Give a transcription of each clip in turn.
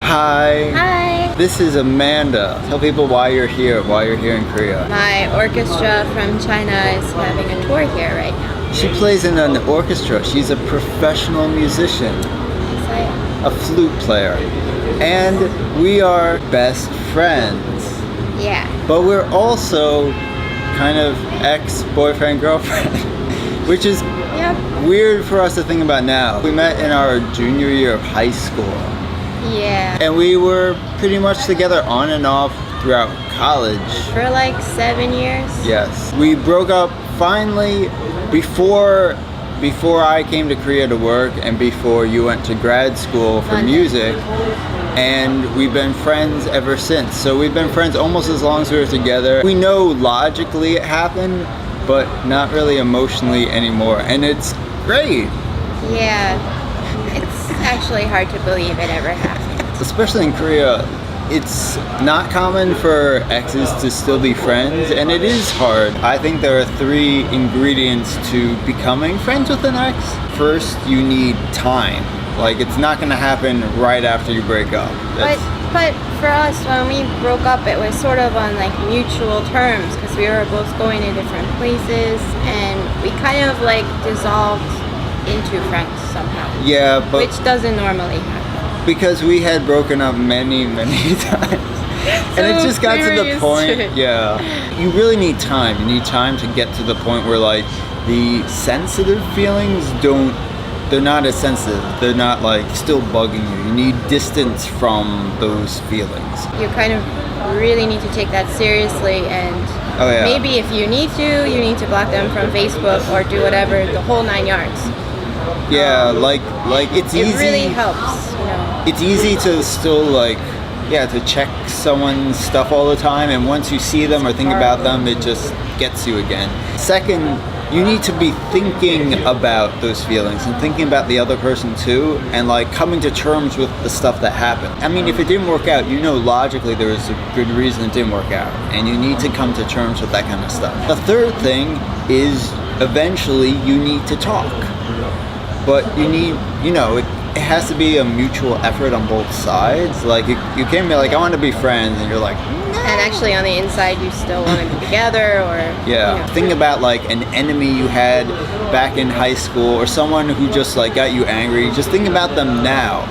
Hi. Hi. This is Amanda. Tell people why you're here in Korea. My orchestra from China is having a tour here right now. She plays in an orchestra. She's a professional musician, Yes, I am. a flute player, and we are best friends. Yeah. But we're also kind of ex-boyfriend, girlfriend, which is Yep. weird for us to think about now. We met in our junior year of high school, Yeah. and we were pretty much together on and off throughout college. For like 7 years. Yes. We broke up finally before I came to Korea to work and before you went to grad school for London. music. And we've been friends ever since. So we've been friends almost as long as we were together. We know logically it happened, but not really emotionally anymore. And it's great. Yeah. It's actually hard to believe it ever happened. Especially in Korea, it's not common for exes to still be friends, and it is hard. I think there are 3 ingredients to becoming friends with an ex. First, you need time. Like, it's not gonna happen right after you break up. But for us, when we broke up, it was sort of on like mutual terms because we were both going to different places, and we kind of like dissolved into friends somehow, Yeah, but which doesn't normally happen. because we had broken up many times. And it just got to the Serious. point, yeah. You really need time. You need time to get to the point where like the sensitive feelings they're not as sensitive. They're not like still bugging you. You need distance from those feelings. You kind of really need to take that seriously, and Oh yeah. maybe if you need to block them from Facebook or do whatever, the whole 9 yards. Yeah, like it's It easy. really helps, you know. It's easy to still to check someone's stuff all the time, and once you see them or think about them, it just gets you again. Second, you need to be thinking about those feelings and thinking about the other person too, and like coming to terms with the stuff that happened. I mean, if it didn't work out, you know logically there was a good reason it didn't work out, and you need to come to terms with that kind of stuff. The third thing is eventually you need to talk. But you need, it has to be a mutual effort on both sides. Like, you can't be like, I want to be friends, and you're like, And actually on the inside you still want to be together, or yeah. you know. Think about like an enemy you had back in high school, or someone who just like got you angry. Just think about them now.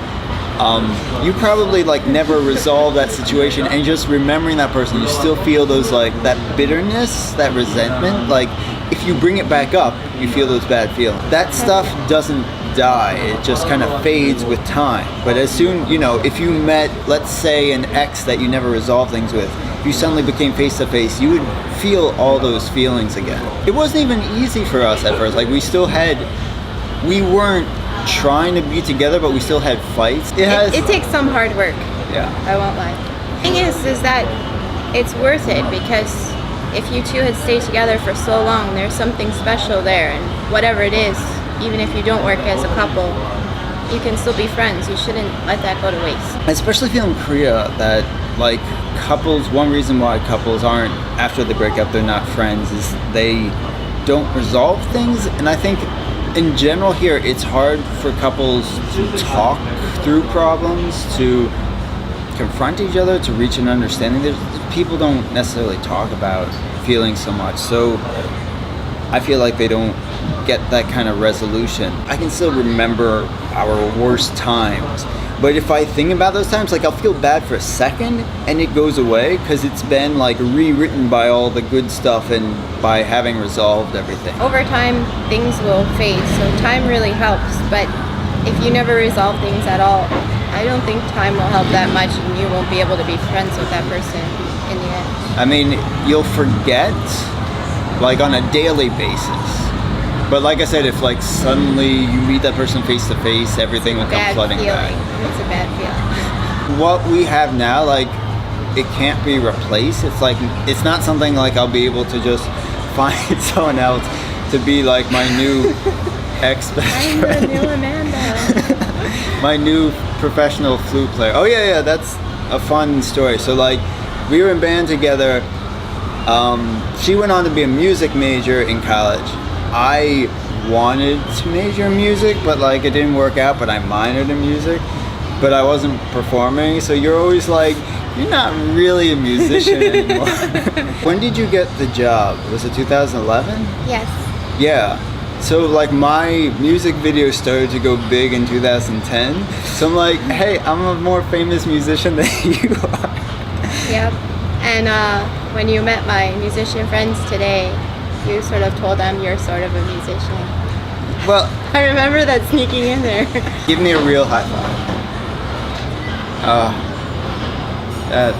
You probably like never resolved that situation, and just remembering that person, you still feel those like that bitterness, that resentment. Like, if you bring it back up, you feel those bad feelings. That stuff doesn't die. It just kind of fades with time. But as soon, if you met, let's say, an ex that you never resolved things with, you suddenly became face to face, you would feel all those feelings again. It wasn't even easy for us at first. Like, we weren't trying to be together, but we still had fights. It takes some hard work. Yeah. I won't lie. The thing is that it's worth it, because if you two had stayed together for so long, there's something special there, and whatever it is, even if you don't work as a couple, you can still be friends. You shouldn't let that go to waste. I especially feel in Korea that like couples, one reason why couples aren't, after they break up, they're not friends, is they don't resolve things. And I think in general here, it's hard for couples to talk through problems, to confront each other, to reach an understanding. People don't necessarily talk about feelings so much, so I feel like they don't get that kind of resolution. I can still remember our worst times, but if I think about those times, like, I'll feel bad for a second and it goes away, because it's been like rewritten by all the good stuff and by having resolved everything. Over time, things will fade, so time really helps. But if you never resolve things at all, I don't think time will help that much, and you won't be able to be friends with that person in the end. I mean, you'll forget like on a daily basis. But like I said, if like suddenly you meet that person face to face, everything will come Bad flooding feeling. back. It's a bad feeling. What we have now, like, it can't be replaced. It's like, it's not something like I'll be able to just find someone else to be like my new ex-best I'm friend. the new Amanda. My new professional flute player. Oh yeah, that's a fun story. So like, we were in band together. She went on to be a music major in college. I wanted to major in music, but like it didn't work out, but I minored in music. but I wasn't performing. So you're always like, you're not really a musician anymore. When did you get the job? Was it 2011? Yes. Yeah. So like my music video started to go big in 2010. So I'm like, hey, I'm a more famous musician than you are. Yep. And when you met my musician friends today, you sort of told them you're sort of a musician. Well, I remember that sneaking in there. give me a real high five. That.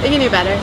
We can do better.